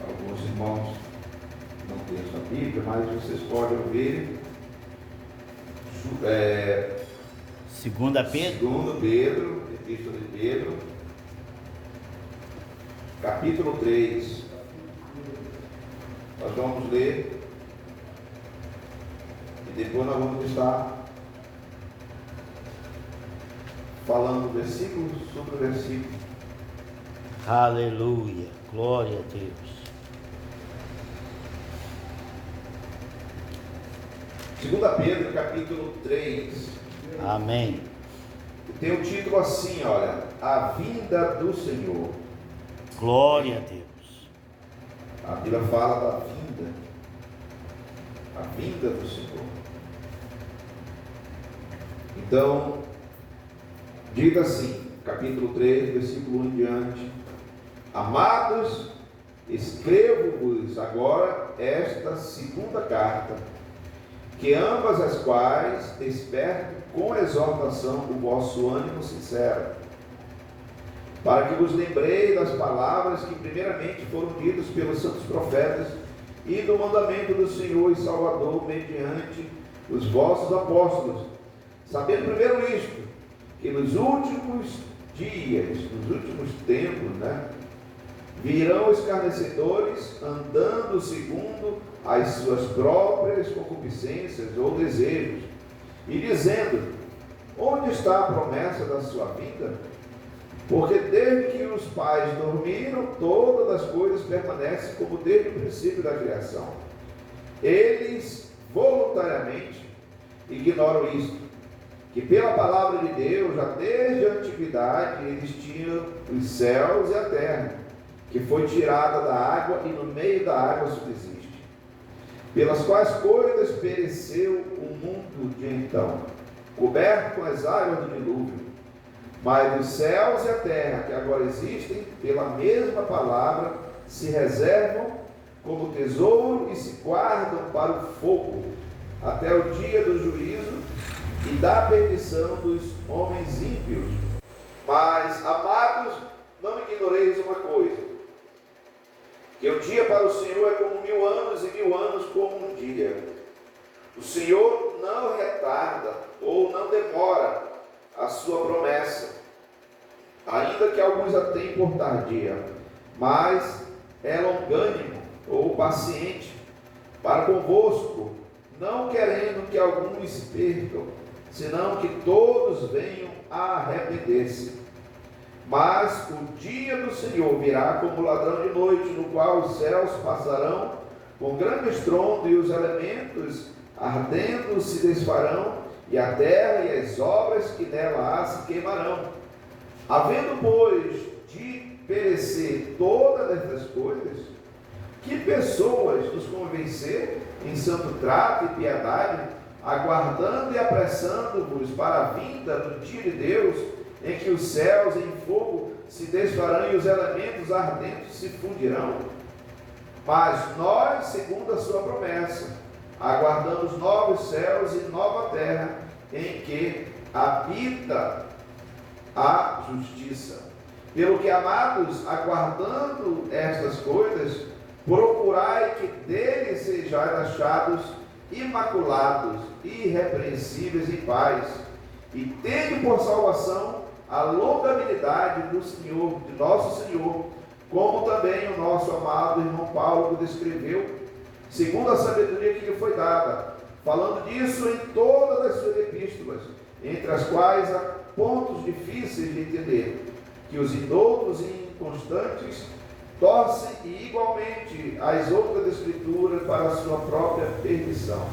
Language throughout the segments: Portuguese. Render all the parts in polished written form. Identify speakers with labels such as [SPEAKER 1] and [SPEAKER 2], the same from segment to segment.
[SPEAKER 1] Alguns irmãos não têm a sua Bíblia, mas vocês podem ver
[SPEAKER 2] 2 Pedro,
[SPEAKER 1] Epístola de Pedro, capítulo 3. Nós vamos ler e depois nós vamos estar falando versículo sobre versículo.
[SPEAKER 2] aleluia, glória a Deus.
[SPEAKER 1] 2 Pedro, capítulo 3.
[SPEAKER 2] Amém.
[SPEAKER 1] Tem o título assim, olha: A vinda do Senhor.
[SPEAKER 2] Glória a Deus.
[SPEAKER 1] A Bíblia fala da vinda. A vinda do Senhor. Então, diz assim, capítulo 3, versículo 1 em diante: Amados, escrevo-vos agora esta segunda carta, que ambas as quais despertam com exortação o vosso ânimo sincero, para que vos lembrei das palavras que primeiramente foram ditas pelos santos profetas e do mandamento do Senhor e Salvador mediante os vossos apóstolos, sabendo primeiro isto, que nos últimos dias, nos últimos tempos, virão escarnecedores andando segundo as suas próprias concupiscências ou desejos, e dizendo: onde está a promessa da sua vinda? Porque desde que os pais dormiram, todas as coisas permanecem como desde o princípio da criação. Eles voluntariamente ignoram isto, que pela palavra de Deus, já desde a antiguidade, existiam os céus e a terra, que foi tirada da água e no meio da água subsiste, pelas quais coisas pereceu o mundo de então, coberto com as águas do dilúvio. Mas os céus e a terra, que agora existem, pela mesma palavra, se reservam como tesouro e se guardam para o fogo, até o dia do juízo e da perdição dos homens ímpios. Mas, amados, não ignoreis uma coisa, que o dia para o Senhor é como 1000 anos, e 1000 anos como um dia. O Senhor não retarda ou não demora a sua promessa, ainda que alguns a tenham por tardia, mas é longânimo ou paciente para convosco, não querendo que alguns se percam, senão que todos venham a arrepender-se. Mas o dia do Senhor virá como ladrão de noite, no qual os céus passarão com grande estrondo e os elementos ardendo se desfarão, e a terra e as obras que nela há se queimarão. Havendo, pois, de perecer todas estas coisas, que pessoas nos convencer em santo trato e piedade, aguardando e apressando-vos para a vinda do dia de Deus, em que os céus em fogo se desfarão e os elementos ardentes se fundirão? Mas nós, segundo a sua promessa, aguardamos novos céus e nova terra, em que habita a justiça. Pelo que, amados, aguardando estas coisas, procurai que dele sejais achados imaculados, irrepreensíveis em paz, e tende por salvação a longanimidade do Senhor, de nosso Senhor, como também o nosso amado irmão Paulo descreveu, segundo a sabedoria que lhe foi dada, falando disso em todas as suas epístolas, entre as quais há pontos difíceis de entender, que os indoutos e inconstantes torcem e igualmente as outras escrituras para a sua própria perdição.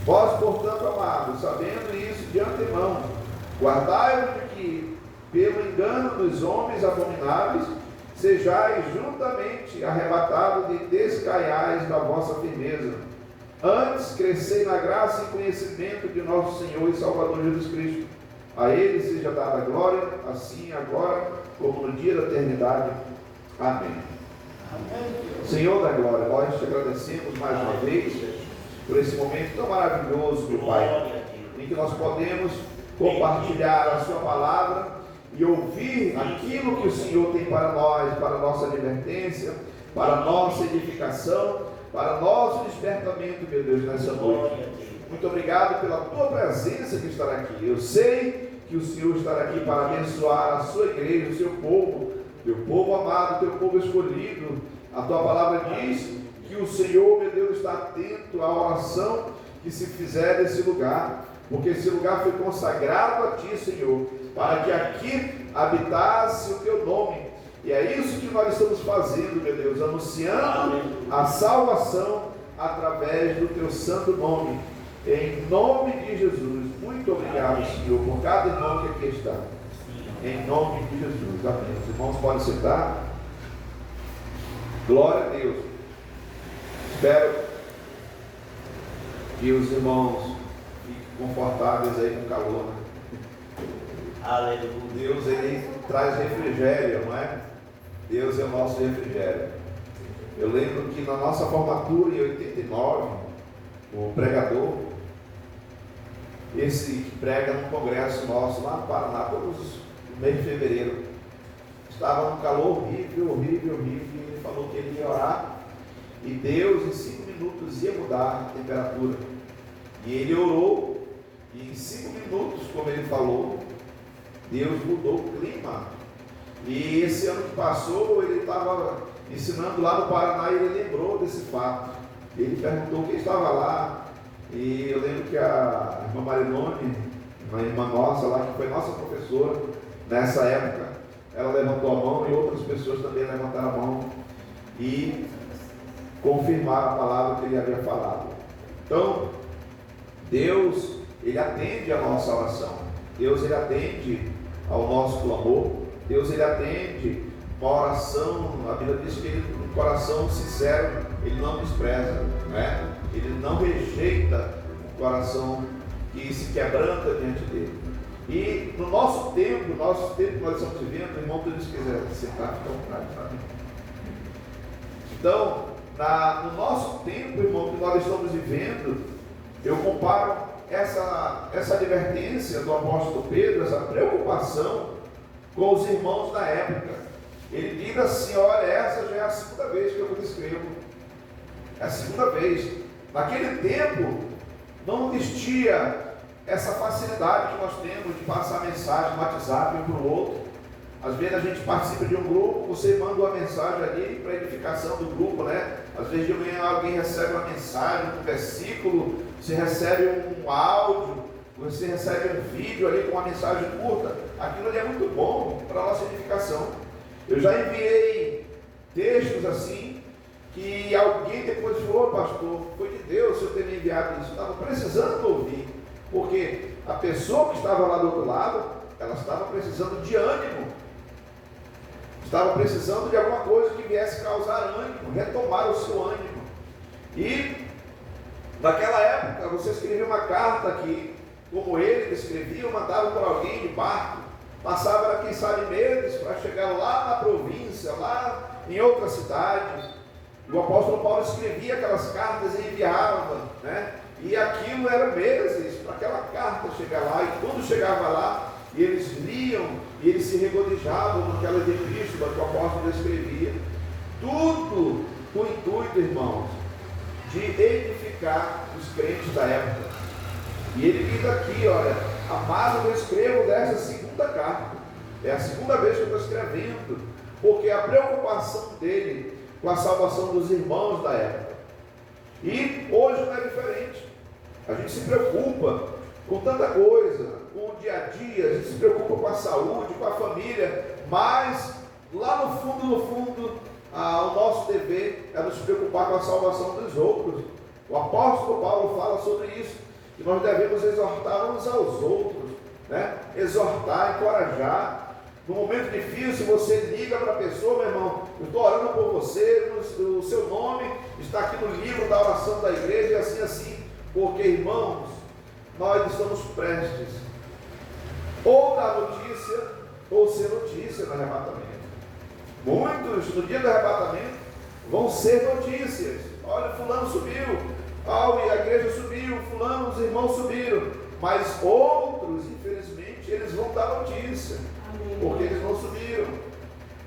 [SPEAKER 1] Vós, portanto, amados, sabendo isso de antemão, guardai-vos de que, pelo engano dos homens abomináveis, sejais juntamente arrebatados e descaiais da vossa firmeza. Antes, crescei na graça e conhecimento de nosso Senhor e Salvador Jesus Cristo. A Ele seja dada a glória, assim agora, como no dia da eternidade. Amém. Amém. Senhor da glória, nós te agradecemos mais uma vez por esse momento tão maravilhoso, meu Pai, em que nós podemos compartilhar a sua palavra e ouvir aquilo que o Senhor tem para nós, para a nossa advertência, para a nossa edificação, para nosso despertamento, meu Deus, nessa noite. Muito obrigado pela tua presença que está aqui. Eu sei que o Senhor está aqui para abençoar a sua igreja, o seu povo, teu povo amado, teu povo escolhido. A tua palavra diz que o Senhor, meu Deus, está atento à oração que se fizer nesse lugar, porque esse lugar foi consagrado a ti, Senhor, para que aqui habitasse o teu nome. E é isso que nós estamos fazendo, meu Deus, anunciando a salvação através do teu santo nome, em nome de Jesus. Muito obrigado, Senhor, por cada irmão que aqui está, em nome de Jesus. Amém. Os irmãos podem sentar. Glória a Deus. Espero que os irmãos fiquem confortáveis aí com o calor, né?
[SPEAKER 2] Aleluia.
[SPEAKER 1] Deus, ele traz refrigério, não é? Deus é o nosso refrigério. Eu lembro que na nossa formatura em 89, o pregador, esse que prega num congresso nosso lá no Paraná, todos no mês de fevereiro, estava num calor horrível, e ele falou que ele ia orar, e Deus em 5 minutos ia mudar a temperatura. E ele orou, e em 5 minutos, como ele falou, Deus mudou o clima. E esse ano que passou, ele estava ensinando lá no Paraná e ele lembrou desse fato. Ele perguntou quem estava lá. E eu lembro que a irmã Marinone, uma irmã nossa lá, que foi nossa professora nessa época, ela levantou a mão e outras pessoas também levantaram a mão e confirmaram a palavra que ele havia falado. Então, Deus, ele atende a nossa oração. Deus, ele atende ao nosso clamor. Deus, ele atende uma oração. A Bíblia diz que ele, um coração sincero, ele não despreza, né? Ele não rejeita o coração que se quebranta diante dele. E no nosso tempo que nós estamos vivendo, irmão, se eles quiserem sentar, fica à vontade para mim. Então, no nosso tempo, irmão, que nós estamos vivendo, eu comparo essa advertência do apóstolo Pedro, essa preocupação com os irmãos da época. Ele diz assim: olha, essa já é a segunda vez que eu vos escrevo. É a segunda vez. Naquele tempo, não existia essa facilidade que nós temos de passar mensagem no WhatsApp um para o outro. Às vezes a gente participa de um grupo, você manda uma mensagem ali para edificação do grupo, né? Às vezes de manhã alguém recebe uma mensagem, um versículo, você recebe um áudio, você recebe um vídeo ali com uma mensagem curta. Aquilo ali é muito bom para a nossa edificação. Eu já enviei textos assim, que alguém depois falou: pastor, foi de Deus eu ter me enviado isso. Estava precisando ouvir, porque a pessoa que estava lá do outro lado, ela estava precisando de ânimo, estava precisando de alguma coisa que viesse causar ânimo, retomar o seu ânimo. E naquela época você escrevia uma carta aqui, como ele escrevia, mandava para alguém de barco, passava, quem sabe, meses para chegar lá na província, lá em outra cidade. O apóstolo Paulo escrevia aquelas cartas e enviava, né? E aquilo era meses para aquela carta chegar lá. E quando chegava lá, eles liam e eles se regocijavam naquela epístola que o apóstolo escrevia. Tudo com o intuito, irmãos, de edificar os crentes da época. E ele diz aqui: olha, amado, eu escrevo dessa segunda carta. É a segunda vez que eu estou escrevendo, porque a preocupação dele com a salvação dos irmãos da época. E hoje não é diferente. A gente se preocupa com tanta coisa, com o dia a dia, a gente se preocupa com a saúde, com a família, mas lá no fundo, o nosso dever é nos preocupar com a salvação dos outros. O apóstolo Paulo fala sobre isso, que nós devemos exortar uns aos outros, né? Exortar, encorajar. No momento difícil, você liga para a pessoa: meu irmão, eu estou orando por você, o seu nome está aqui no livro da oração da igreja, e assim, porque, irmãos, nós estamos prestes ou dar notícia, ou ser notícia no arrebatamento. Muitos, no dia do arrebatamento, vão ser notícias. Olha, fulano subiu, a igreja subiu, fulano, os irmãos subiram. Mas outros, infelizmente, eles vão dar notícia, porque eles não subiram.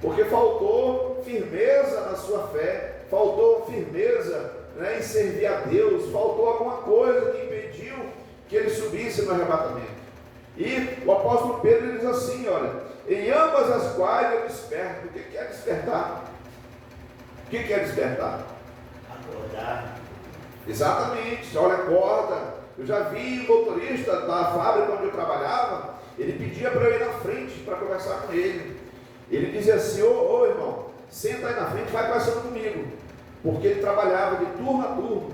[SPEAKER 1] porque faltou firmeza na sua fé, faltou firmeza, né, em servir a Deus, faltou alguma coisa que impediu que ele subisse no arrebatamento. E o apóstolo Pedro diz assim, olha, em ambas as quais eu desperto. O que é despertar? O que é despertar?
[SPEAKER 2] Acordar.
[SPEAKER 1] Exatamente, olha, acorda. Eu já vi o motorista da fábrica onde eu trabalhava, ele pedia para eu ir na frente para conversar com ele. Ele dizia assim, ô irmão, senta aí na frente, vai conversando comigo. Porque ele trabalhava de turno a turno,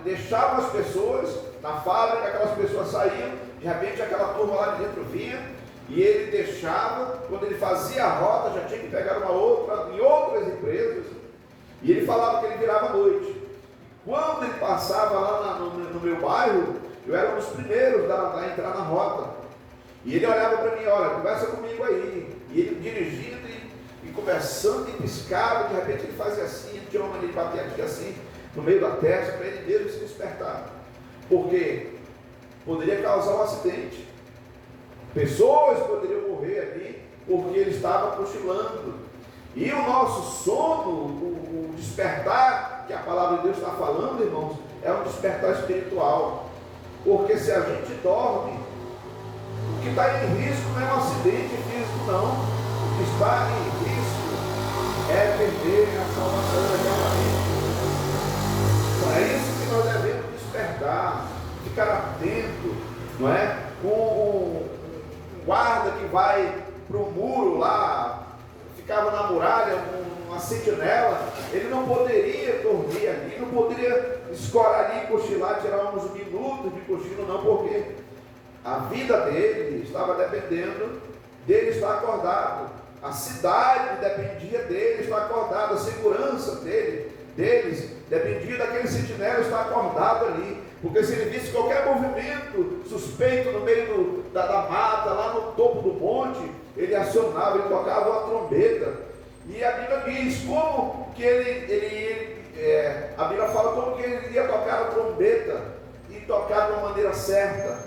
[SPEAKER 1] deixava as pessoas na fábrica, aquelas pessoas saíam, de repente aquela turma lá de dentro vinha, e ele deixava, quando ele fazia a rota, já tinha que pegar uma outra, em outras empresas, e ele falava que ele virava à noite. Quando ele passava lá no meu bairro, eu era um dos primeiros a entrar na rota. E ele olhava para mim, olha, conversa comigo aí. E ele dirigindo e conversando e piscava, de repente ele fazia assim, ele tinha uma maneira de bater aqui assim, no meio da testa, para ele mesmo se despertar. Porque poderia causar um acidente. Pessoas poderiam morrer ali, porque ele estava cochilando. E o nosso sono, o despertar que a palavra de Deus está falando, irmãos, é um despertar espiritual. Porque se a gente dorme, o que está em risco não é um acidente físico, não. O que está em risco é perder a salvação eternamente. Para isso que nós devemos despertar, ficar atento, não é? Com um guarda que vai para o muro lá, ficava na muralha, uma sentinela, ele não poderia dormir ali, não poderia escorar ali, cochilar, tirar uns minutos de cochilo, não, porque a vida dele estava dependendo dele estar acordado, a cidade dependia dele estar acordado, a segurança deles dependia daquele sentinela estar acordado ali, porque se ele visse qualquer movimento suspeito no meio da mata, lá no topo do monte, ele acionava, ele tocava uma trombeta. E a Bíblia diz como que a Bíblia fala como que ele ia tocar a trombeta e tocar de uma maneira certa,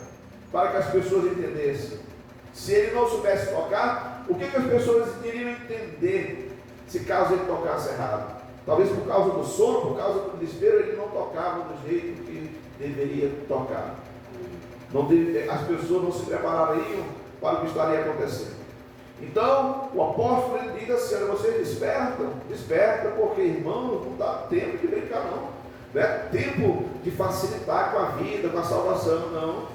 [SPEAKER 1] para que as pessoas entendessem. Se ele não soubesse tocar, o que as pessoas iriam entender se caso ele tocasse errado? Talvez por causa do sono, por causa do desespero, ele não tocava do jeito que deveria tocar. As pessoas não se preparariam para o que estaria acontecendo. Então, o apóstolo ele diz assim, olha, vocês despertam, porque irmãos, não dá tempo de brincar não é tempo de facilitar com a vida, com a salvação, não.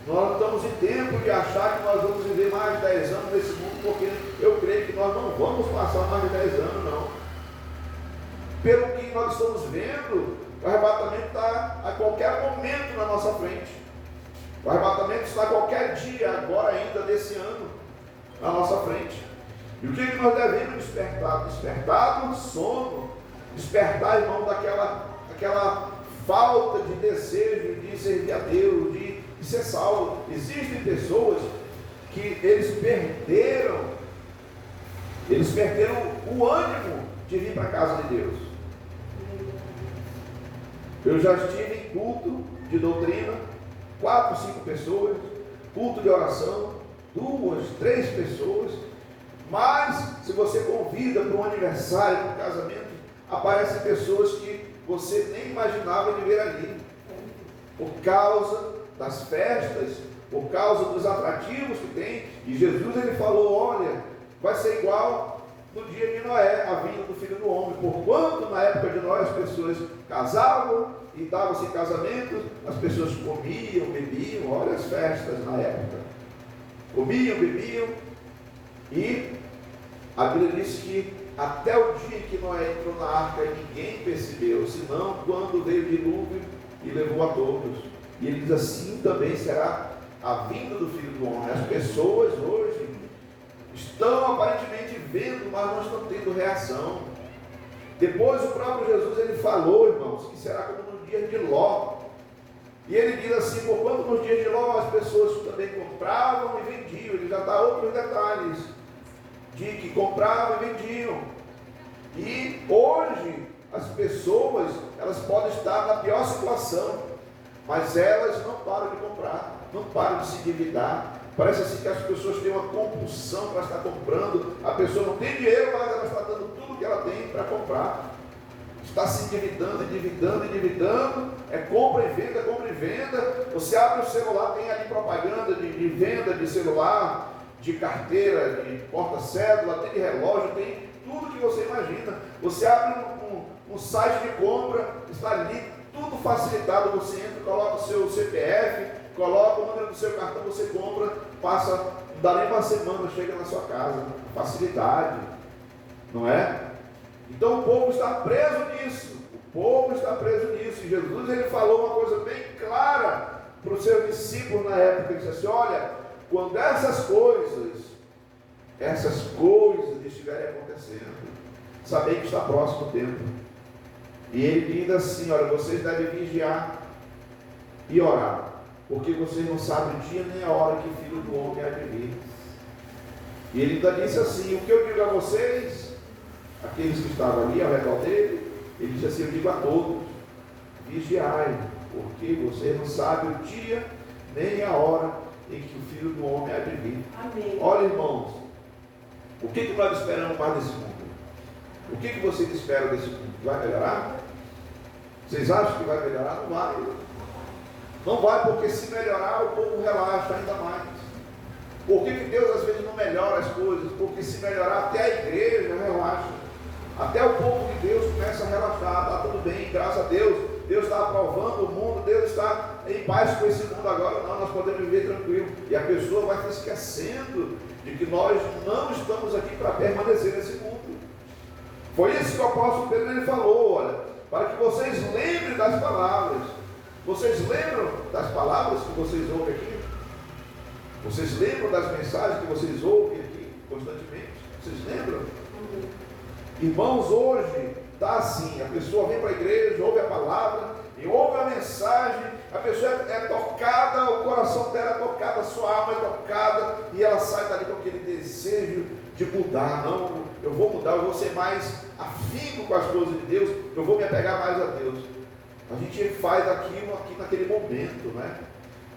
[SPEAKER 1] Nós estamos em tempo de achar que nós vamos viver mais de 10 anos nesse mundo, porque eu creio que nós não vamos passar mais de 10 anos, não. Pelo que nós estamos vendo, o arrebatamento está a qualquer momento na nossa frente. O arrebatamento está a qualquer dia, agora ainda desse ano, na nossa frente. E o que nós devemos despertar? Despertar do sono, despertar, irmão, daquela falta de desejo de servir a Deus, de ser salvo. Existem pessoas que eles perderam o ânimo de vir para a casa de Deus. Eu já estive em culto de doutrina, 4, 5 pessoas, culto de oração, 2, 3 pessoas, mas se você convida para um aniversário, para um casamento, aparecem pessoas que você nem imaginava de ver ali, por causa das festas, por causa dos atrativos que tem. E Jesus ele falou, olha, vai ser igual no dia de Noé, a vinda do Filho do Homem, porquanto na época de Noé as pessoas casavam e davam-se em casamento, as pessoas comiam, bebiam, olha as festas na época, comiam, bebiam, e a Bíblia diz que até o dia que Noé entrou na arca ninguém percebeu, senão quando veio o dilúvio e levou a todos. E ele diz assim também será a vinda do Filho do Homem. As pessoas hoje estão aparentemente vendo, mas não estão tendo reação. Depois o próprio Jesus ele falou, irmãos, que será como no dia de Ló. E ele diz assim, porquanto nos dias de Ló as pessoas também compravam e vendiam. Ele já dá outros detalhes de que compravam e vendiam. E hoje as pessoas elas podem estar na pior situação, mas elas não param de comprar, não param de se endividar, Parece assim que as pessoas têm uma compulsão para estar comprando. A pessoa não tem dinheiro, mas ela está dando tudo que ela tem para comprar. Está se endividando, endividando. É compra e venda, compra e venda. Você abre o celular, tem ali propaganda de venda de celular, de carteira, de porta-cédula, tem de relógio, tem tudo que você imagina. Você abre um site de compra, está ali tudo facilitado. Você entra, coloca o seu CPF, coloca o número do seu cartão, você compra, passa, não dá nem uma semana, chega na sua casa. Facilidade, não é? Então o povo está preso nisso. O povo está preso nisso. E Jesus, ele falou uma coisa bem clara para os seus discípulos na época. Ele disse assim: olha, quando essas coisas estiverem acontecendo, sabei que está próximo o tempo. E ele diz assim: olha, vocês devem vigiar e orar, porque vocês não sabem o dia nem a hora que o Filho do Homem há de vir. E ele ainda disse assim: o que eu digo a vocês, aqueles que estavam ali ao redor dele, ele disse assim: eu digo a todos, vigiai, porque vocês não sabem o dia nem a hora em que o Filho do Homem há de vir.
[SPEAKER 3] Amém.
[SPEAKER 1] Olha, irmãos, o que nós esperamos mais desse mundo? O que vocês esperam desse mundo? Vai melhorar? Vocês acham que vai melhorar? Não vai. Não vai, porque se melhorar, o povo relaxa ainda mais. Por que Deus às vezes não melhora as coisas? Porque se melhorar, até a igreja relaxa. Até o povo de Deus começa a relaxar. Está tudo bem, graças a Deus. Deus está aprovando o mundo, Deus está em paz com esse mundo agora. Não, nós podemos viver tranquilo. E a pessoa vai se esquecendo de que nós não estamos aqui para permanecer nesse mundo. Foi isso que o apóstolo Pedro ele falou: olha, para que vocês lembrem das palavras. Vocês lembram das palavras que vocês ouvem aqui? Vocês lembram das mensagens que vocês ouvem aqui constantemente? Vocês lembram? Irmãos, hoje está assim: a pessoa vem para a igreja, ouve a palavra e ouve a mensagem, a pessoa é tocada, o coração dela é tocado, a sua alma é tocada, e ela sai dali com aquele desejo de mudar. Não, eu vou mudar, eu vou ser mais afinco com as coisas de Deus, eu vou me apegar mais a Deus. A gente faz aquilo aqui naquele momento, né?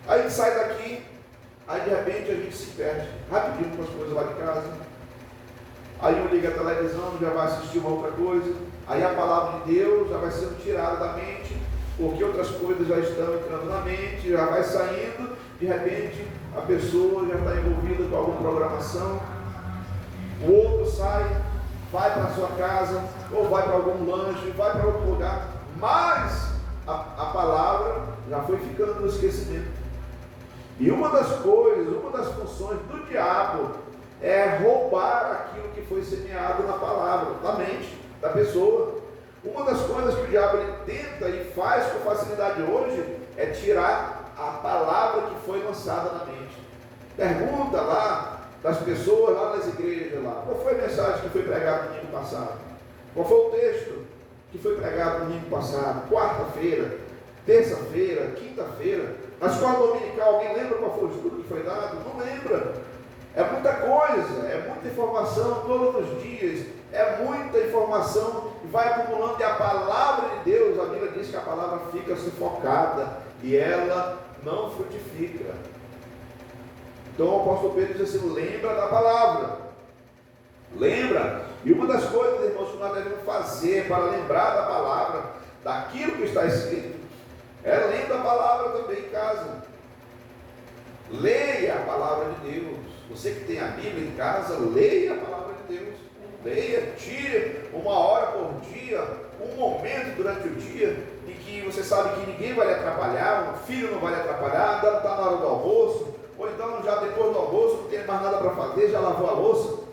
[SPEAKER 1] Aí a gente sai daqui, aí de repente a gente se perde rapidinho com as coisas lá de casa. Aí um liga a televisão, já vai assistir uma outra coisa. Aí a palavra de Deus já vai sendo tirada da mente, porque outras coisas já estão entrando na mente, já vai saindo. De repente a pessoa já está envolvida com alguma programação. O outro sai, vai para a sua casa, ou vai para algum lanche, vai para outro lugar, mas a palavra já foi ficando no esquecimento. E uma das coisas, uma das funções do diabo é roubar aquilo que foi semeado na palavra, da mente da pessoa. Uma das coisas que o diabo ele tenta e faz com facilidade hoje é tirar a palavra que foi lançada na mente. Pergunta lá das pessoas, lá nas igrejas lá: qual foi a mensagem que foi pregada no domingo passado? Qual foi o texto que foi pregado no domingo passado? Quarta-feira, terça-feira, quinta-feira, na escola dominical, alguém lembra qual foi o estudo que foi dado? Não lembra. É muita coisa, é muita informação todos os dias, é muita informação e vai acumulando. E a palavra de Deus, a Bíblia diz que a palavra fica sufocada e ela não frutifica. Então o apóstolo Pedro diz assim: lembra da palavra, lembra. E uma das coisas, irmãos, que nós devemos fazer para lembrar da palavra, daquilo que está escrito, é lendo a palavra também em casa. Leia a palavra de Deus. Você que tem a Bíblia em casa, leia a palavra de Deus. Leia, tire uma hora por dia, um momento durante o dia, em que você sabe que ninguém vai lhe atrapalhar, o filho não vai lhe atrapalhar, está na hora do almoço, ou então já depois do almoço, não tem mais nada para fazer, já lavou a louça.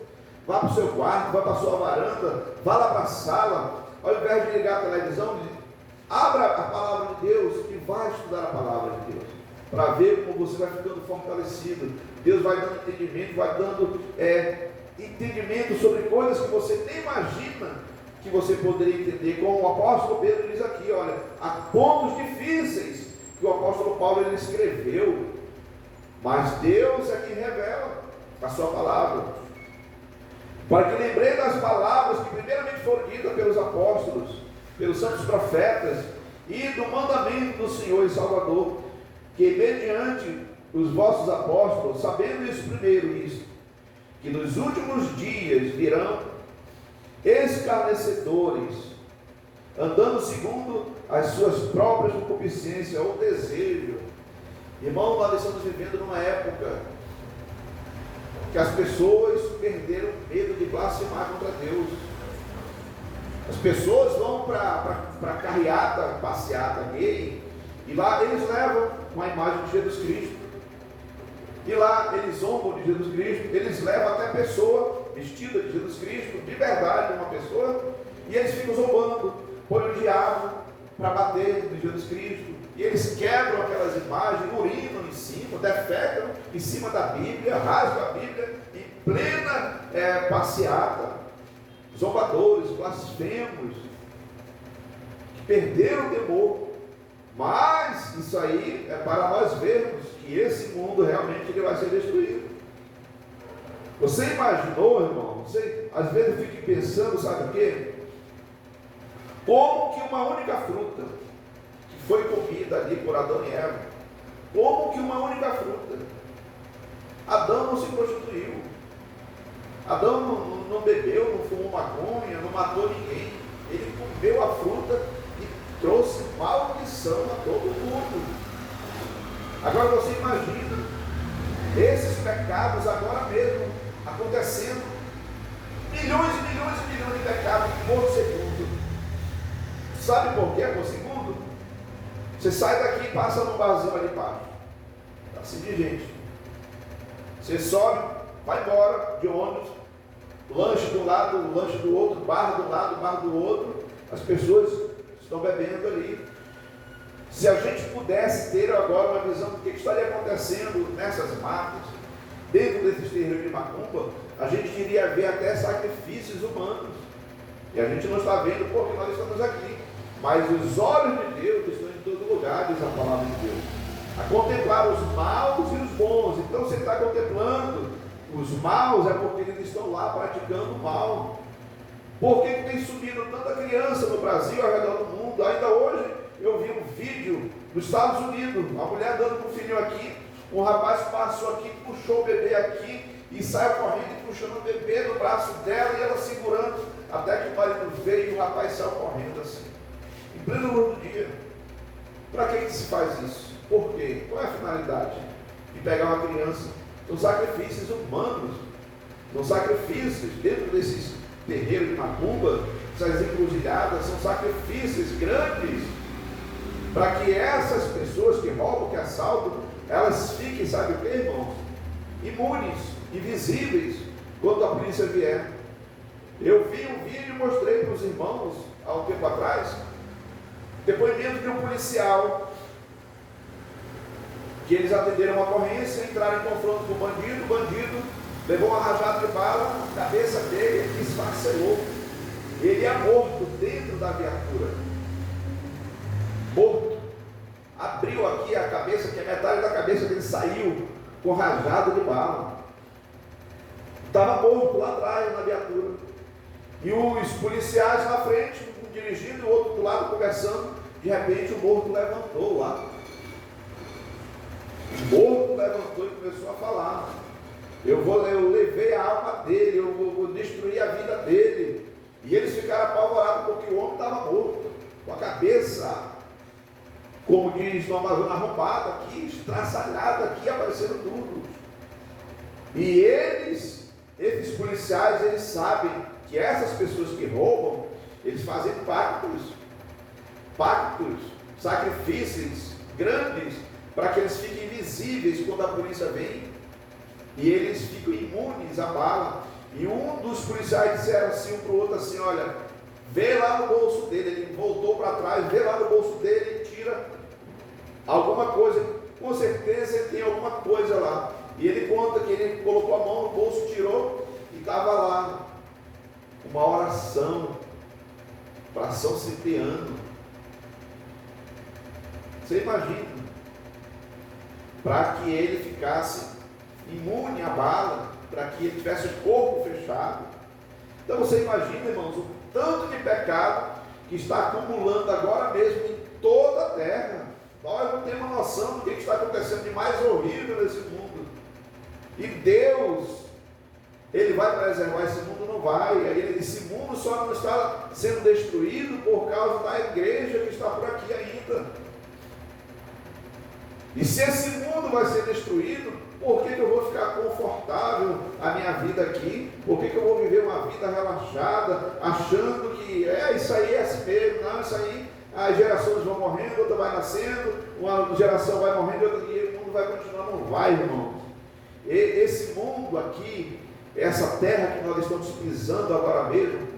[SPEAKER 1] Vá para o seu quarto, vá para a sua varanda, vá lá para a sala, ao invés de ligar a televisão, abra a palavra de Deus e vá estudar a palavra de Deus, para ver como você vai ficando fortalecido. Deus vai dando entendimento, vai dando entendimento sobre coisas que você nem imagina que você poderia entender, como o apóstolo Pedro diz aqui. Olha, há pontos difíceis que o apóstolo Paulo ele escreveu, mas Deus é quem revela a sua palavra, para que lembrei das palavras que primeiramente foram ditas pelos apóstolos, pelos santos profetas, e do mandamento do Senhor e Salvador, que mediante os vossos apóstolos, sabendo isso primeiro, isto, que nos últimos dias virão escarnecedores, andando segundo as suas próprias concupiscências ou desejo. Irmão, nós estamos vivendo numa época que as pessoas perderam medo de blasfemar contra Deus. As pessoas vão para carreata, passeata gay, e lá eles levam uma imagem de Jesus Cristo. E lá eles zombam de Jesus Cristo, eles levam até a pessoa vestida de Jesus Cristo, de verdade, uma pessoa, e eles ficam zombando, põem o diabo para bater de Jesus Cristo, e eles quebram aquelas imagens, urinam em cima, defecam em cima da Bíblia, rasgam a Bíblia, em plena passeata. Zombadores, blasfemos, que perderam o temor. Mas isso aí é para nós vermos que esse mundo realmente ele vai ser destruído. Você imaginou, irmão? Você às vezes fica pensando, sabe o quê? Como que uma única fruta que foi comida ali por Adão e Eva, como que uma única fruta, Adão não se prostituiu, Adão não bebeu, não fumou maconha, não matou ninguém, ele comeu a fruta e trouxe maldição a todo mundo. Agora você imagina esses pecados agora mesmo acontecendo, milhões e milhões e milhões de pecados por segundo. Sabe por quê por segundo? Você sai daqui e passa num barzinho ali embaixo, está assim de gente, você sobe, vai embora de ônibus, lanche de um lado, lanche do outro, bar de um lado, bar do outro, as pessoas estão bebendo ali. Se a gente pudesse ter agora uma visão do que estaria acontecendo nessas matas, dentro desses terreiros de macumba, a gente iria ver até sacrifícios humanos, e a gente não está vendo porque nós estamos aqui, mas os olhos de Deus estão em todo lugar, diz a palavra de Deus, a contemplar os maus e os bons. Então você está contemplando os maus, é porque eles estão lá praticando o mal. Por que tem subido tanta criança no Brasil, ao redor do mundo? Ainda hoje eu vi um vídeo nos Estados Unidos, a mulher dando com o filhinho aqui, um rapaz passou aqui, puxou o bebê aqui e saiu correndo e puxando o bebê no braço dela e ela segurando, até que o marido veio e o rapaz saiu correndo assim, em pleno luz do dia. Para que se faz isso? Por quê? Qual é a finalidade de pegar uma criança? São sacrifícios humanos, são sacrifícios dentro desses terreiros de macumba, essas encruzilhadas, são sacrifícios grandes, para que essas pessoas que roubam, que assaltam, elas fiquem, sabe o que, irmãos? Imunes, invisíveis, quando a polícia vier. Eu vi um vídeo e mostrei para os irmãos, há um tempo atrás, depoimento de um policial, que eles atenderam uma ocorrência, entraram em confronto com o bandido levou uma rajada de bala, a cabeça dele esfacelou, ele é morto dentro da viatura, morto, abriu aqui a cabeça, que a metade da cabeça dele saiu com rajada de bala, estava morto lá atrás na viatura, e os policiais na frente, um dirigindo e o outro do lado conversando, de repente o morto levantou lá. O morto levantou e começou a falar: eu levei a alma dele, eu vou destruir a vida dele. E eles ficaram apavorados porque o homem estava morto, com a cabeça, como diz no Amazonas, arrombada aqui, estraçalhada aqui, aparecendo tudo. E esses policiais, eles sabem que essas pessoas que roubam, eles fazem pactos, sacrifícios grandes, para que eles fiquem invisíveis quando a polícia vem, e eles ficam imunes à bala. E um dos policiais disseram assim um para o outro assim: olha, vê lá no bolso dele. Ele voltou para trás, vê lá no bolso dele e tira alguma coisa, com certeza ele tem alguma coisa lá. E ele conta que ele colocou a mão no bolso, tirou, e estava lá uma oração para São Cipriano. Você imagina, para que ele ficasse imune à bala, para que ele tivesse o corpo fechado. Então você imagina, irmãos, o tanto de pecado que está acumulando agora mesmo em toda a terra. Nós não temos noção do que está acontecendo de mais horrível nesse mundo. E Deus, Ele vai preservar esse mundo? Não vai. Esse mundo só não está sendo destruído por causa da igreja que está por aqui ainda. E se esse mundo vai ser destruído, por que eu vou ficar confortável a minha vida aqui? Por que eu vou viver uma vida relaxada, achando que isso aí é assim mesmo? Não, isso aí, as gerações vão morrendo, outra vai nascendo, uma geração vai morrendo, outra, e o mundo vai continuar. Não vai, irmãos. Esse mundo aqui, essa terra que nós estamos pisando agora mesmo,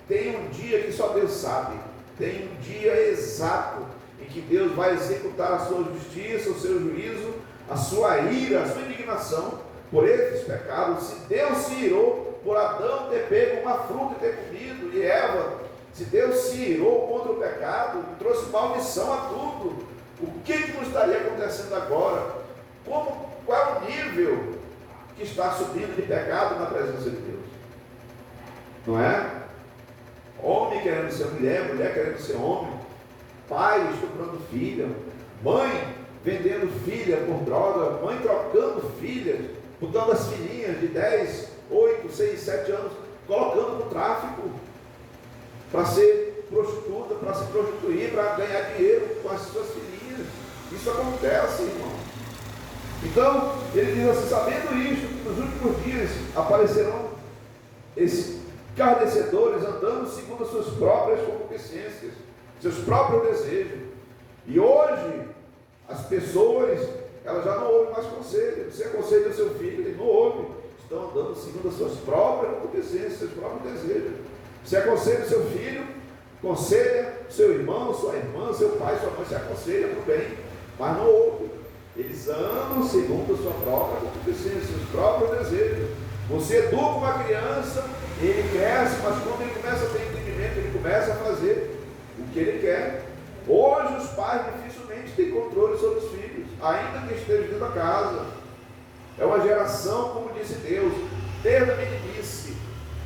[SPEAKER 1] tem um dia que só Deus sabe, tem um dia exato em que Deus vai executar a sua justiça, o seu juízo, a sua ira, a sua indignação por esses pecados. Se Deus se irou por Adão ter pego uma fruta e ter comido, e Eva, se Deus se irou contra o pecado, trouxe maldição a tudo, o que não estaria acontecendo agora? Qual é o nível que está subindo de pecado na presença de Deus? Não é? Homem querendo ser mulher, mulher querendo ser homem, pai estuprando filha, mãe vendendo filha por droga, mãe trocando filhas, botando as filhinhas de 10, 8, 6, 7 anos, colocando no tráfico para ser prostituta, para se prostituir, para ganhar dinheiro com as suas filhinhas. Isso acontece, irmão. Então, ele diz assim: sabendo isto, que nos últimos dias aparecerão escarnecedores andando segundo as suas próprias concupiscências, seus próprios desejos. E hoje, as pessoas, elas já não ouvem mais conselho. Você aconselha o seu filho, ele não ouve. Estão andando segundo as suas próprias concupiscências, seus próprios desejos. Você aconselha o seu filho, aconselha o seu irmão, sua irmã, seu pai, sua mãe, se aconselha para o bem, mas não ouve. Eles andam segundo a sua própria concupiscência, seus próprios desejos. Você educa uma criança, ele cresce, mas quando ele começa a ter entendimento, ele começa a fazer o que ele quer. Hoje os pais dificilmente têm controle sobre os filhos, ainda que estejam dentro da casa. É uma geração, como disse Deus, desde a meninice.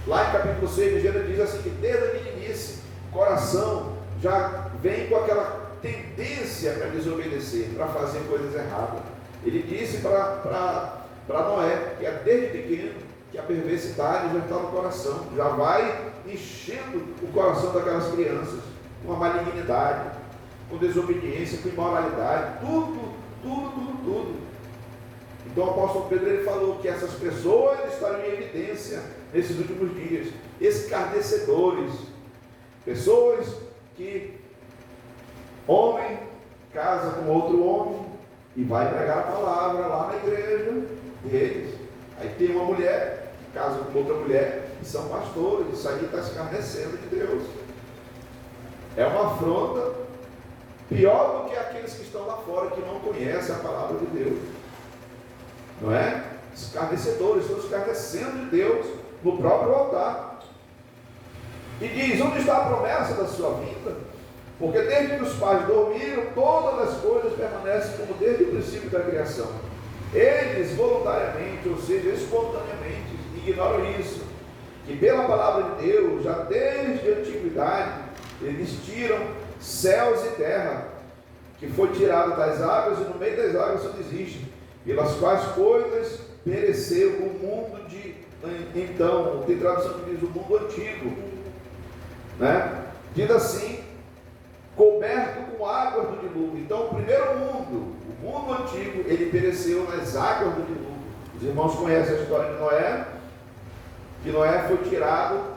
[SPEAKER 1] Lá em capítulo 6 de Gênesis diz assim, que desde a meninice, o coração já vem com aquela tendência para desobedecer, para fazer coisas erradas. Ele disse para Noé, que é desde pequeno, que a perversidade já está no coração, já vai enchendo o coração daquelas crianças, com a malignidade, com desobediência, com imoralidade, tudo. Então o apóstolo Pedro, ele falou que essas pessoas estariam em evidência nesses últimos dias, escarnecedores, pessoas que homem casa com outro homem e vai pregar a palavra lá na igreja deles. Aí tem uma mulher que casa com outra mulher e são pastores. Isso aí está escarnecendo de Deus. É uma afronta pior do que aqueles que estão lá fora, que não conhecem a palavra de Deus. Não é? Escarnecedores, estão escarnecendo de Deus no próprio altar. E diz: onde está a promessa da sua vinda? Porque desde que os pais dormiram, todas as coisas permanecem como desde o princípio da criação. Eles voluntariamente, ou seja, espontaneamente, ignoram isso, que pela palavra de Deus, já desde a antiguidade, eles tiram céus e terra, que foi tirado das águas, e no meio das águas só existe, pelas quais coisas pereceu o mundo de então. Tem tradução que diz o mundo antigo, né? Diz assim: coberto com águas do dilúvio. Então o primeiro mundo, o mundo antigo, ele pereceu nas águas do dilúvio. Os irmãos conhecem a história de Noé, que Noé foi tirado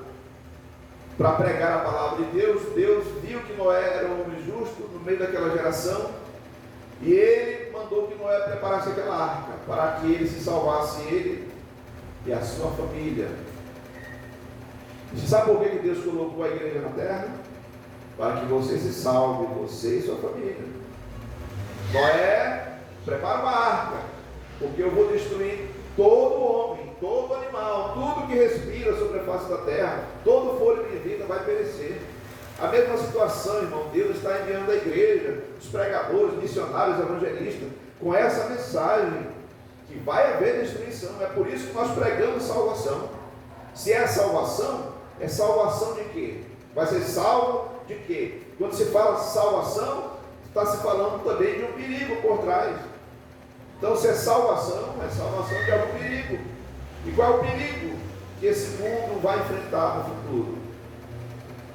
[SPEAKER 1] para pregar a palavra de Deus. Deus viu que Noé era um homem justo no meio daquela geração, e ele mandou que Noé preparasse aquela arca, para que ele se salvasse, ele e a sua família. E você sabe por que Deus colocou a igreja na terra? Para que você se salve, você e sua família. Noé, prepara uma arca, porque eu vou destruir todo homem, todo animal, tudo que respira sobre a face da terra, todo fôlego de vida vai perecer. A mesma situação, irmão, Deus está enviando a igreja, os pregadores, missionários, evangelistas, com essa mensagem, que vai haver destruição. É por isso que nós pregamos salvação. Se é salvação de quê? Vai ser salvo de quê? Quando se fala salvação, está se falando também de um perigo por trás. Então, se é salvação de algum perigo. E qual é o perigo que esse mundo vai enfrentar no futuro?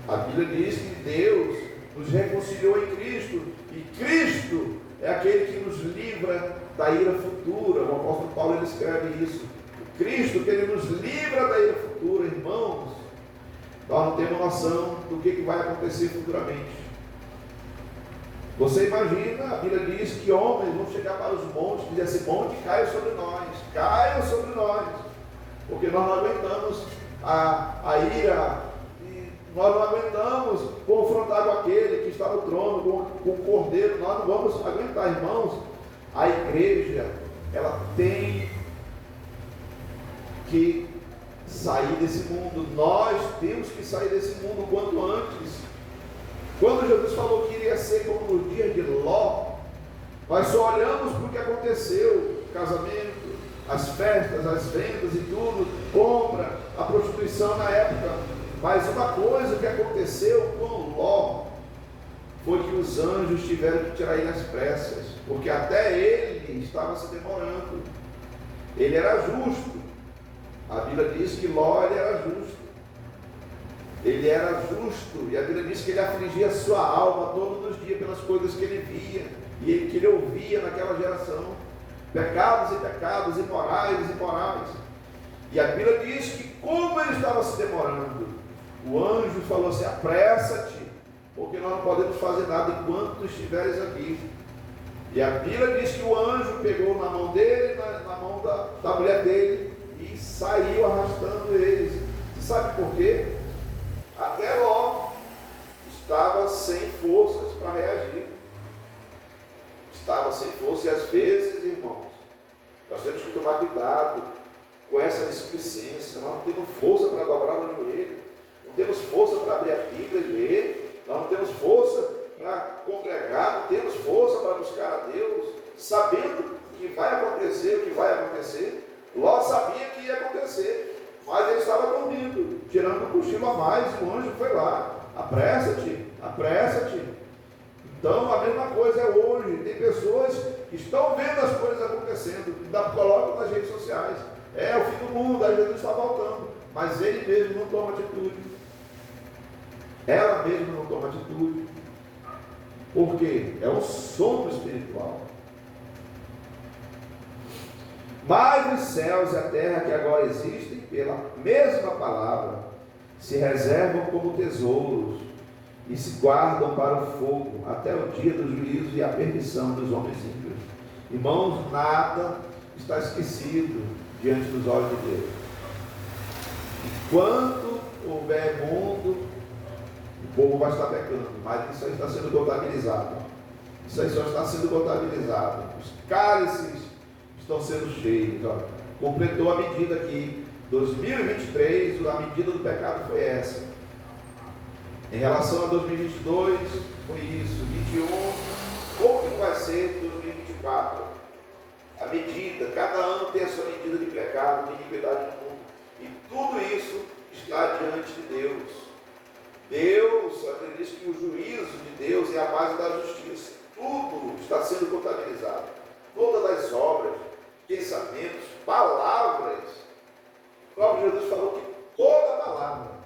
[SPEAKER 1] A Bíblia diz que Deus nos reconciliou em Cristo, e Cristo é aquele que nos livra da ira futura. O apóstolo Paulo ele escreve isso. O Cristo que ele nos livra da ira futura, irmãos. Nós não temos noção do que vai acontecer futuramente. Você imagina, a Bíblia diz que homens vão chegar para os montes e dizer assim: monte, caia sobre nós, porque nós não aguentamos a ira, e nós não aguentamos confrontar com aquele que está no trono, com o Cordeiro. Nós não vamos aguentar, irmãos. A igreja, ela tem que sair desse mundo. Nós temos que sair desse mundo o quanto antes. Quando Jesus falou que iria ser como no dia de Ló, nós só olhamos para o que aconteceu: o casamento, as festas, as vendas e tudo, compra, a prostituição na época. Mas uma coisa que aconteceu com Ló foi que os anjos tiveram que tirar ele às pressas, porque até ele estava se demorando. Ele era justo. A Bíblia diz que Ló ele era justo. Ele era justo, e a Bíblia diz que ele afligia a sua alma todos os dias pelas coisas que ele via e que ele ouvia naquela geração. Pecados e pecados, imorais. E a Bíblia diz que, como ele estava se demorando, o anjo falou assim: apressa-te, porque nós não podemos fazer nada enquanto estiveres aqui. E a Bíblia diz que o anjo pegou na mão dele, na mão da mulher dele, e saiu arrastando eles. Você sabe por quê? Até Ló estava sem forças para reagir. Estava sem força, e às vezes, irmãos, nós temos que tomar cuidado com essa displicência. Nós não temos força para dobrar o joelho, não temos força para abrir a Bíblia e ler, nós não temos força para congregar, não temos força para buscar a Deus, sabendo que vai acontecer o que vai acontecer. Ló sabia que ia acontecer, mas ele estava dormindo, tirando um cochilo a mais. O anjo foi lá: apressa-te. Então a mesma coisa é hoje. Tem pessoas que estão vendo as coisas acontecendo, colocam nas redes sociais: é o fim do mundo, a Jesus está voltando, mas ele mesmo não toma atitude, ela mesma não toma atitude. Por quê? É um sono espiritual. Mas os céus e a terra que agora existem, pela mesma palavra, se reservam como tesouros e se guardam para o fogo, até o dia do juízo e a perdição dos homens ímpios. Irmãos, nada está esquecido diante dos olhos de Deus. Enquanto houver mundo, o povo vai estar pecando, mas isso aí está sendo contabilizado. Isso aí só está sendo contabilizado. Os cálices estão sendo cheios. Completou a medida aqui. 2023, a medida do pecado foi essa. Em relação a 2022, foi isso. 21, como que vai ser 2024? A medida, cada ano tem a sua medida de pecado, de iniquidade no mundo. E tudo isso está diante de Deus. Deus, a Bíblia diz que o juízo de Deus é a base da justiça. Tudo está sendo contabilizado. Todas as obras, pensamentos, palavras. O próprio Jesus falou que toda palavra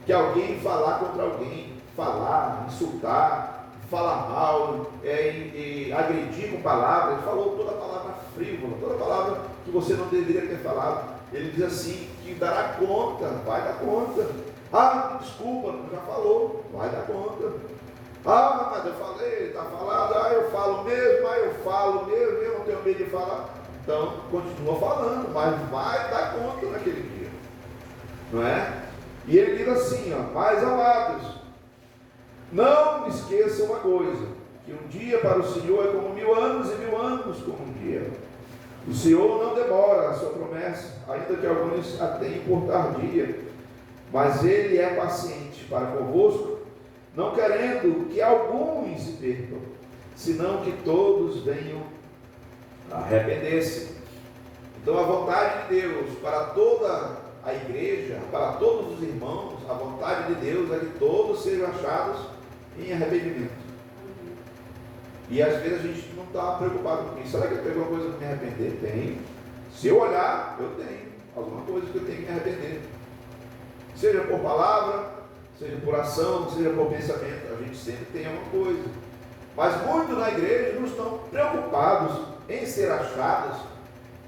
[SPEAKER 1] que alguém falar contra alguém, falar, insultar, falar mal, agredir com palavras, ele falou toda palavra frívola, toda palavra que você não deveria ter falado. Ele diz assim, que dará conta, vai dar conta. Ah, desculpa, já falou, vai dar conta. Ah, mas eu falei, está falado, eu falo mesmo, eu não tenho medo de falar. Então, continua falando, mas vai dar conta naquele dia, não é? E ele diz assim, mais amados, não esqueçam uma coisa, que um dia para o Senhor é como 1000 anos, e 1000 anos como um dia. O Senhor não demora a sua promessa, ainda que alguns a tenham por tardia, mas Ele é paciente para convosco, não querendo que alguns se percam, senão que todos venham a arrepender-se. Então a vontade de Deus para toda a igreja, para todos os irmãos, a vontade de Deus é que todos sejam achados em arrependimento. E às vezes a gente não está preocupado com isso. Será que eu tenho alguma coisa para me arrepender? Tem. Se eu olhar, eu tenho alguma coisa que eu tenho que me arrepender. Seja por palavra, seja por ação, seja por pensamento, a gente sempre tem alguma coisa. Mas muitos na igreja não estão preocupados em ser achados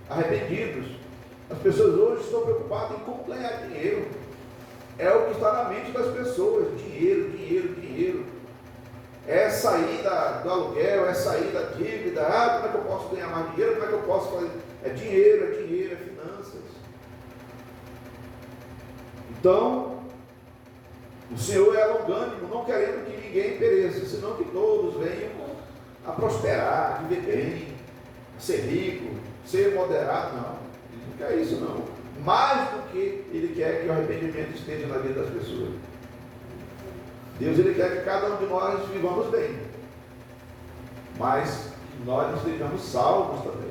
[SPEAKER 1] arrependidos. As pessoas hoje estão preocupadas em como ganhar dinheiro. É o que está na mente das pessoas: dinheiro, dinheiro, dinheiro. É sair do aluguel, é sair da dívida. Como é que eu posso ganhar mais dinheiro? Como é que eu posso fazer? É dinheiro, é finanças. Então, o Senhor é longânimo, não querendo que ninguém pereça, senão que todos venham a prosperar, viver bem, ser rico, ser moderado. Não, Ele não quer isso não. Mais do que Ele quer que o arrependimento esteja na vida das pessoas. Deus, Ele quer que cada um de nós vivamos bem, mas que nós estejamos salvos também,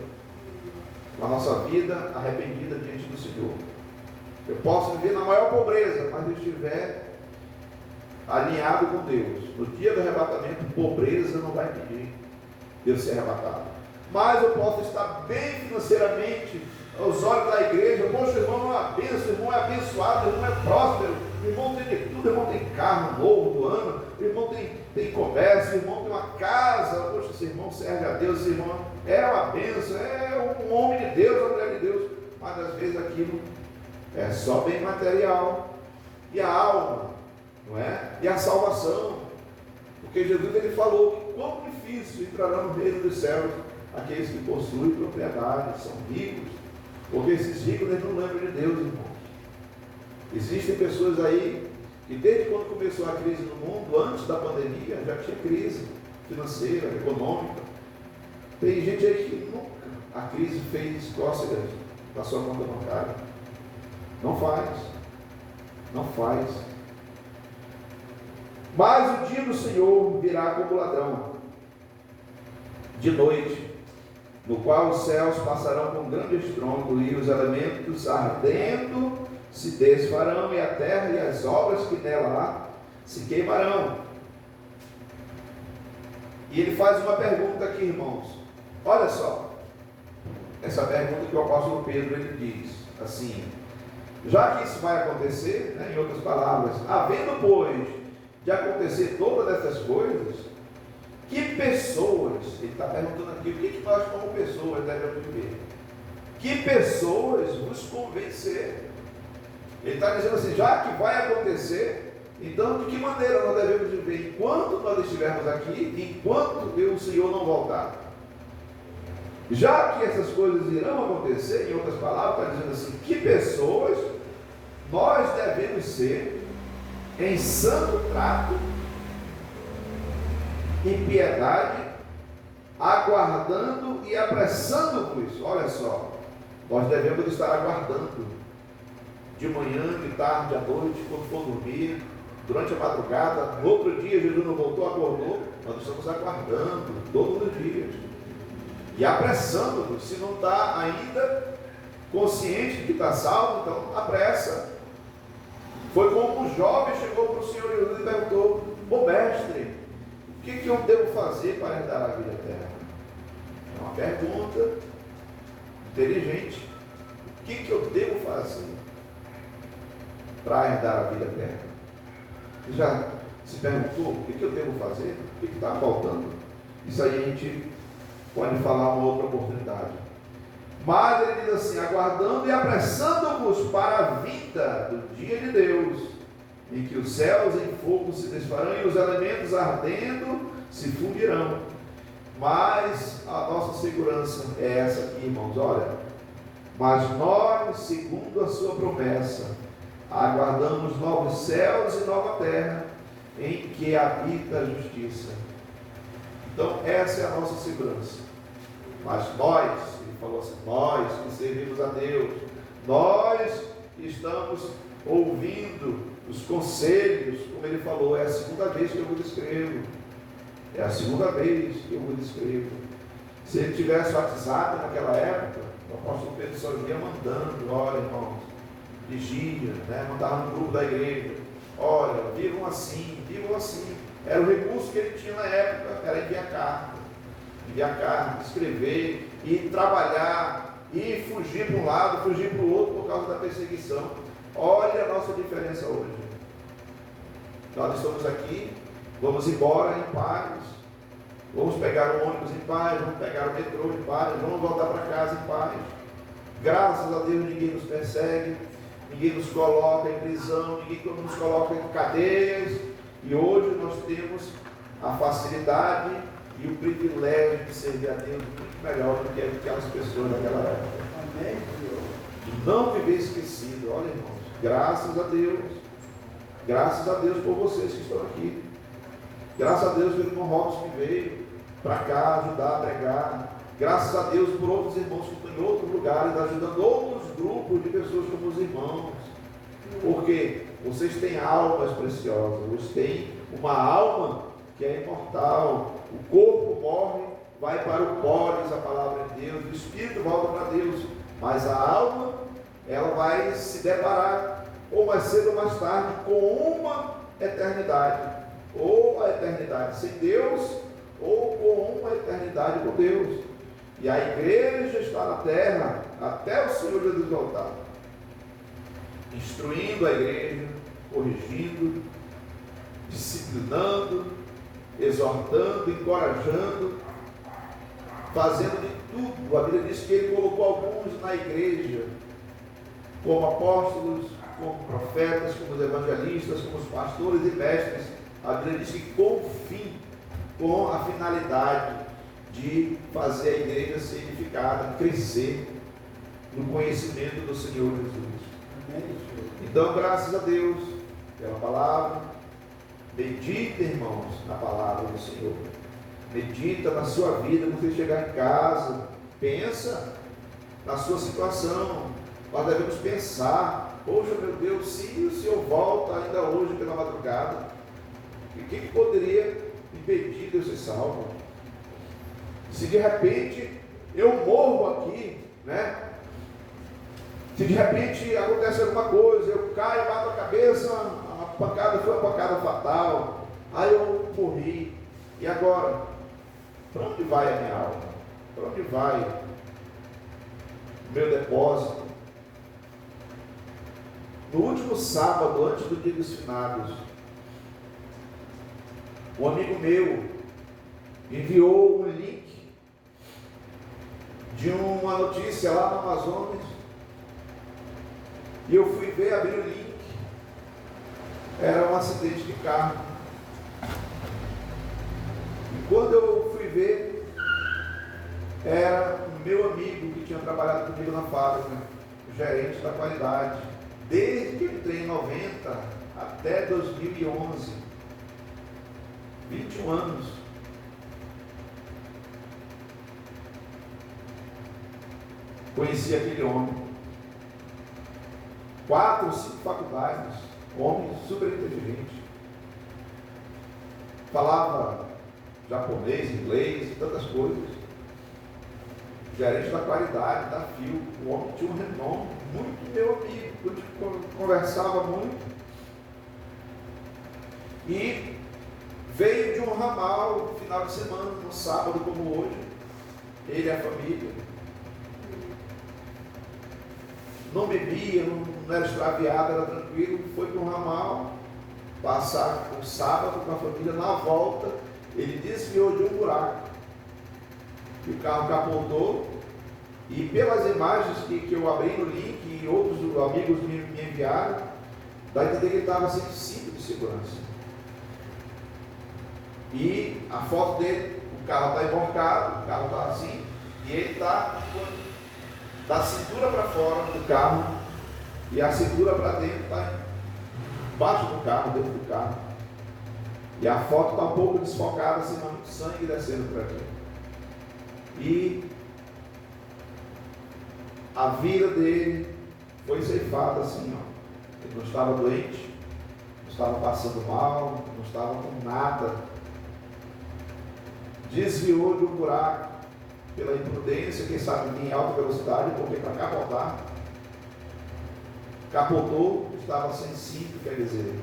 [SPEAKER 1] com a nossa vida arrependida diante do Senhor. Eu posso viver na maior pobreza, mas eu estiver alinhado com Deus. No dia do arrebatamento, pobreza não vai impedir de eu ser arrebatado. Mas eu posso estar bem financeiramente aos olhos da igreja. Poxa, irmão, é uma bênção, irmão é abençoado, irmão é próspero, irmão tem de tudo, irmão tem carro novo do ano, irmão tem comércio, irmão tem uma casa. Poxa, esse irmão serve a Deus, esse irmão é uma bênção, é um homem de Deus, uma mulher de Deus. Mas às vezes aquilo é só bem material. E a alma, não é? E a salvação. Porque Jesus, Ele falou que quão difícil entrarão no reino dos céus aqueles que possuem propriedade, são ricos. Porque esses ricos, eles não lembram de Deus, irmãos. Existem pessoas aí que desde quando começou a crise no mundo, antes da pandemia, já tinha crise financeira, econômica. Tem gente aí que nunca a crise fez cócegas na sua conta bancária. Não faz. Não faz. Mas o dia do Senhor virá como ladrão, de noite, no qual os céus passarão com grande estrondo, e os elementos ardendo se desfarão, e a terra e as obras que nela há se queimarão. E ele faz uma pergunta aqui, irmãos. Olha só, essa pergunta que o apóstolo Pedro ele diz assim: já que isso vai acontecer, né, em outras palavras, havendo pois de acontecer todas essas coisas, que pessoas, ele está perguntando aqui, o que nós como pessoas devemos viver? Que pessoas vos convencer? Ele está dizendo assim, já que vai acontecer, então de que maneira nós devemos viver enquanto nós estivermos aqui, enquanto o Senhor não voltar? Já que essas coisas irão acontecer, em outras palavras, está dizendo assim, que pessoas nós devemos ser em santo trato, em piedade, aguardando e apressando-vos. Olha só, nós devemos estar aguardando, de manhã, de tarde, à noite, quando for dormir, durante a madrugada. No outro dia, Jesus não voltou, acordou, nós estamos aguardando todos os dias e apressando-vos. Se não está ainda consciente de que está salvo, então apressa. Foi como um jovem chegou para o Senhor Jesus e perguntou: ô mestre, o que eu devo fazer para herdar a vida eterna? É uma pergunta inteligente. O que eu devo fazer para herdar a vida eterna? Você já se perguntou o que eu devo fazer? O que está faltando? Isso aí a gente pode falar uma outra oportunidade. Mas ele diz assim: aguardando e apressando-vos para a vinda do dia de Deus, em que os céus em fogo se desfarão e os elementos ardendo se fundirão. Mas a nossa segurança é essa aqui, irmãos, olha. Mas nós, segundo a sua promessa, aguardamos novos céus e nova terra, em que habita a justiça. Então essa é a nossa segurança. Mas nós, ele falou assim, nós que servimos a Deus, nós que estamos ouvindo os conselhos, como ele falou, é a segunda vez que eu vos escrevo. É a segunda vez que eu vos escrevo. Se ele tivesse WhatsApp naquela época, o apóstolo Pedro só ia mandando, olha, irmãos, vigia, né? Mandava no grupo da igreja, olha, vivam assim, vivam assim. Era o recurso que ele tinha na época, era enviar carta. enviar carta, escrever, e trabalhar, e fugir para um lado, fugir para o outro por causa da perseguição. Olha a nossa diferença hoje. Nós estamos aqui, vamos embora em paz, vamos pegar o ônibus em paz, vamos pegar o metrô em paz, vamos voltar para casa em paz. Graças a Deus ninguém nos persegue, ninguém nos coloca em prisão, ninguém nos coloca em cadeias. E hoje nós temos a facilidade e o privilégio de servir a Deus muito melhor do que aquelas pessoas daquela época.
[SPEAKER 2] Amém, Senhor.
[SPEAKER 1] E não viver esquecido. Olha, irmãos, graças a Deus por vocês que estão aqui. Graças a Deus pelo irmão Robson que veio para cá ajudar a pregar. Graças a Deus por outros irmãos que estão em outros lugares, ajudando outros grupos de pessoas como os irmãos. Porque vocês têm almas preciosas, vocês têm uma alma que é imortal. O corpo morre, vai para o pó, diz a palavra de Deus, o espírito volta para Deus, mas a alma, ela vai se deparar, ou mais cedo ou mais tarde, com uma eternidade, ou a eternidade sem Deus, ou com uma eternidade com Deus. E a igreja está na terra até o Senhor Jesus voltar, instruindo a igreja, corrigindo, disciplinando, exortando, encorajando, fazendo de tudo. A Bíblia diz que ele colocou alguns na igreja como apóstolos, como profetas, como os evangelistas, como os pastores e mestres. A Bíblia diz que com o fim, com a finalidade de fazer a igreja ser edificada, crescer no conhecimento do Senhor Jesus. Então, graças a Deus pela palavra. Medita, irmãos, na palavra do Senhor. Medita na sua vida, quando você chegar em casa. Pensa na sua situação. Nós devemos pensar: poxa, meu Deus, se o Senhor volta ainda hoje pela madrugada, o que poderia impedir de eu ser salvo? Se de repente eu morro aqui, né? Se de repente acontece alguma coisa, eu caio, bato a cabeça, a pancada foi uma pancada fatal, aí eu morri, e agora? Para onde vai a minha alma? Para onde vai o meu depósito? No último sábado, antes do dia dos finados, um amigo meu enviou um link de uma notícia lá no Amazonas, e eu fui ver, abri o link, era um acidente de carro. E quando eu fui ver, era um meu amigo que tinha trabalhado comigo na fábrica, o gerente da qualidade, desde que eu entrei em 90 até 2011, 21 anos. Conheci aquele homem, 4 ou 5 faculdades, homem super inteligente, falava japonês, inglês, tantas coisas, gerente da qualidade, da FIO. O homem tinha um renome, muito meu amigo, conversava muito, e veio de um ramal no final de semana, no sábado como hoje, ele e a família. Não bebia, não era extraviado, era tranquilo, foi para um ramal, passar o sábado com a família. Na volta, ele desviou de um buraco, e o carro capotou, e pelas imagens que eu abri no link, e outros amigos me enviaram, dá a entender que ele estava sem cinto de segurança. E a foto dele, o carro está emborcado, o carro está assim, e ele está da cintura para fora do carro, e a cintura para dentro está embaixo do carro, dentro do carro. E a foto está um pouco desfocada, assim, mas muito sangue descendo por aqui. E a vida dele foi ceifada assim, ó. Ele não estava doente, não estava passando mal, não estava com nada. Desviou de um buraco pela imprudência, quem sabe vinha em alta velocidade, porque para capotar, capotou, estava sem cinto, quer dizer.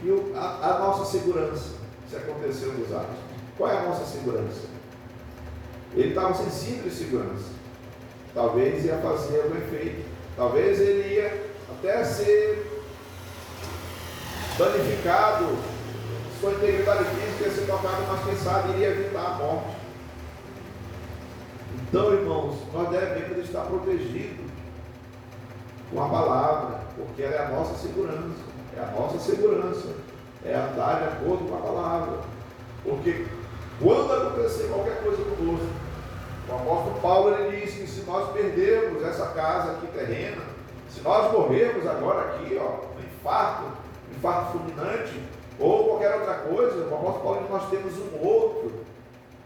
[SPEAKER 1] E a nossa segurança, se aconteceu nos atos, qual é a nossa segurança? ele estava sem cinto de segurança. Talvez ia fazer algum efeito, talvez ele ia até ser danificado, sua integridade física ia ser tocada, mas quem sabe iria evitar a morte. Então, irmãos, nós devemos estar protegidos com a palavra, porque ela é a nossa segurança, é andar de acordo com a palavra, porque quando acontecer qualquer coisa conosco, o apóstolo Paulo ele diz que se nós perdermos essa casa aqui terrena, se nós morrermos agora aqui, um infarto fulminante, ou qualquer outra coisa, o apóstolo Paulo diz que nós temos um outro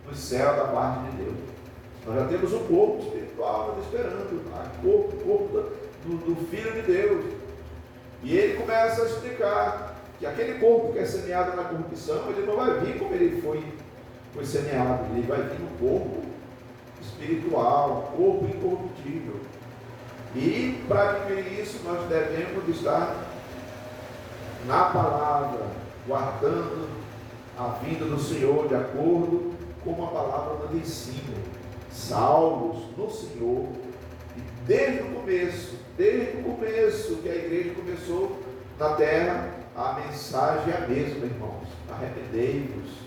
[SPEAKER 1] no céu da parte de Deus. Nós já temos um corpo espiritual nos esperando, o corpo do Filho de Deus. E ele começa a explicar que aquele corpo que é semeado na corrupção, ele não vai vir como ele foi semeado, ele vai vir no corpo espiritual, corpo incorruptível. E para adquirir isso, nós devemos estar na palavra, guardando a vinda do Senhor de acordo com a palavra nos ensina, salvos no Senhor. E desde o começo que a igreja começou na terra, a mensagem é a mesma, irmãos. Arrependei-vos,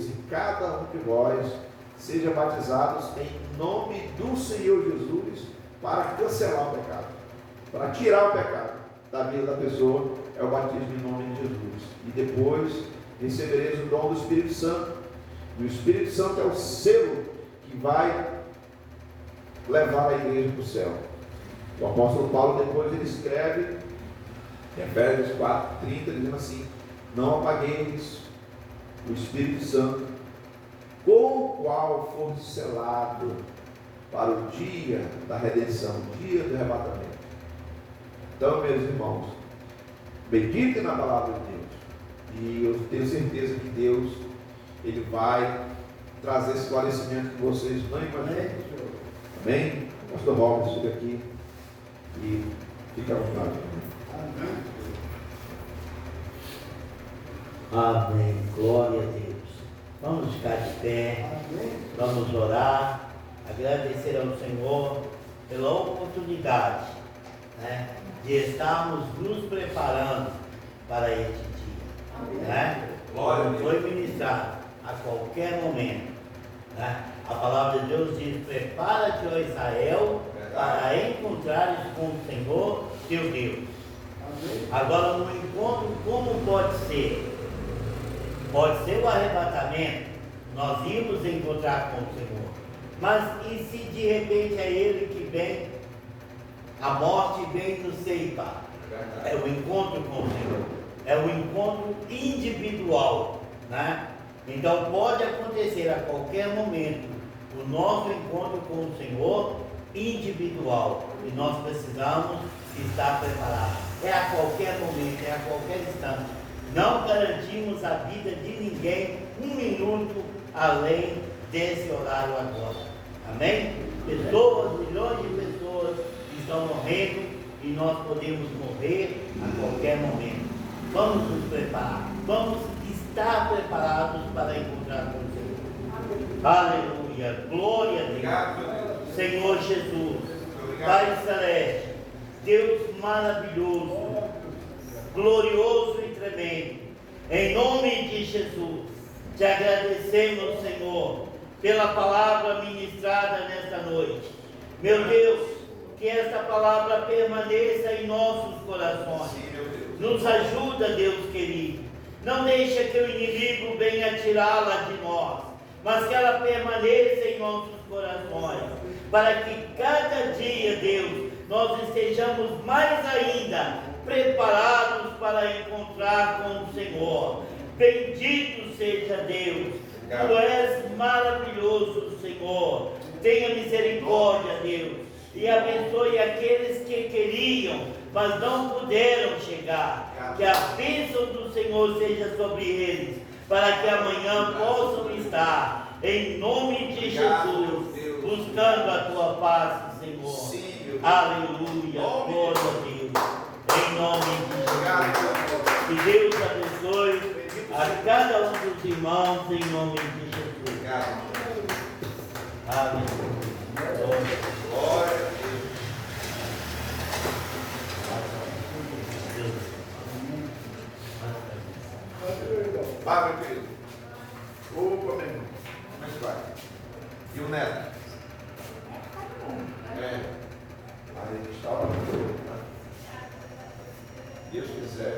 [SPEAKER 1] e cada um de vós seja batizados em nome do Senhor Jesus, para cancelar o pecado, para tirar o pecado da vida da pessoa, é o batismo em nome de Jesus. E depois recebereis o dom do Espírito Santo. E o Espírito Santo é o selo que vai levar a igreja para o céu. O apóstolo Paulo depois ele escreve em Efésios 4:30, dizendo assim: não apagueis o Espírito Santo, com o qual foste selado para o dia da redenção, o dia do arrebatamento. Então, meus irmãos, meditem na palavra de Deus, e eu tenho certeza que Deus ele vai trazer esclarecimento que vocês não imaginam. Amém? Pastor Robert, chega aqui e fica à vontade.
[SPEAKER 2] Amém. Glória a Deus. Vamos ficar de pé. Vamos orar. Agradecer ao Senhor pela oportunidade, de estarmos nos preparando para este dia. Como foi ministrado a qualquer momento. A palavra de Deus diz: prepara-te, ó Israel, para encontrares com o Senhor teu Deus. Agora, um encontro como pode ser? Pode ser o arrebatamento, nós irmos encontrar com o Senhor. Mas e se de repente é Ele que vem, a morte vem nos ceifar? É o encontro com o Senhor, é o encontro individual, Então pode acontecer a qualquer momento o nosso encontro com o Senhor individual, e nós precisamos estar preparados. É a qualquer momento, é a qualquer instante. Não garantimos a vida de ninguém um minuto além desse horário agora. Amém? Pessoas, milhões de pessoas estão morrendo, e nós podemos morrer a qualquer momento. Vamos nos preparar, vamos estar preparados para encontrar com o Senhor. Aleluia, glória a Deus. Senhor Jesus, Pai Celeste, Deus maravilhoso, glorioso e tremendo, em nome de Jesus, te agradecemos, Senhor, pela palavra ministrada nesta noite. Meu Deus, que esta palavra permaneça em nossos corações. Nos ajuda, Deus querido. Não deixa que o inimigo venha tirá-la de nós, mas que ela permaneça em nossos corações, para que cada dia, Deus, nós estejamos mais ainda preparados para encontrar com o Senhor. Bendito seja Deus, Tu és maravilhoso, Senhor. Tenha misericórdia, Deus, e abençoe aqueles que queriam, mas não puderam chegar. Que a bênção do Senhor seja sobre eles, para que amanhã possam estar, em nome de Jesus, buscando a Tua paz, Senhor. Aleluia, glória a Deus, em nome de Jesus. Que Deus abençoe a cada um dos irmãos, em nome de Jesus. Aleluia. Glória.
[SPEAKER 1] Glória a Deus. Vai, meu querido. Opa, meu irmão. Como é que vai? E o neto? É. Aí está lá. Deus quiser.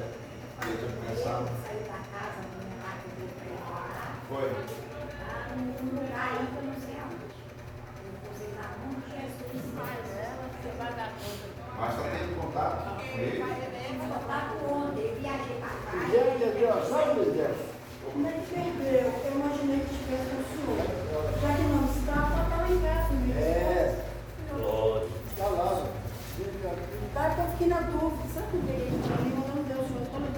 [SPEAKER 1] Deus vai começar.
[SPEAKER 3] Saiu da casa, a minha lá que eu fui lá.
[SPEAKER 1] Foi.
[SPEAKER 3] Num lugar aí que eu não sei aonde. Eu pusei na mão de Jesus, mas ela foi vagabunda.
[SPEAKER 1] Mas está tendo contato com ele.
[SPEAKER 3] Ela tá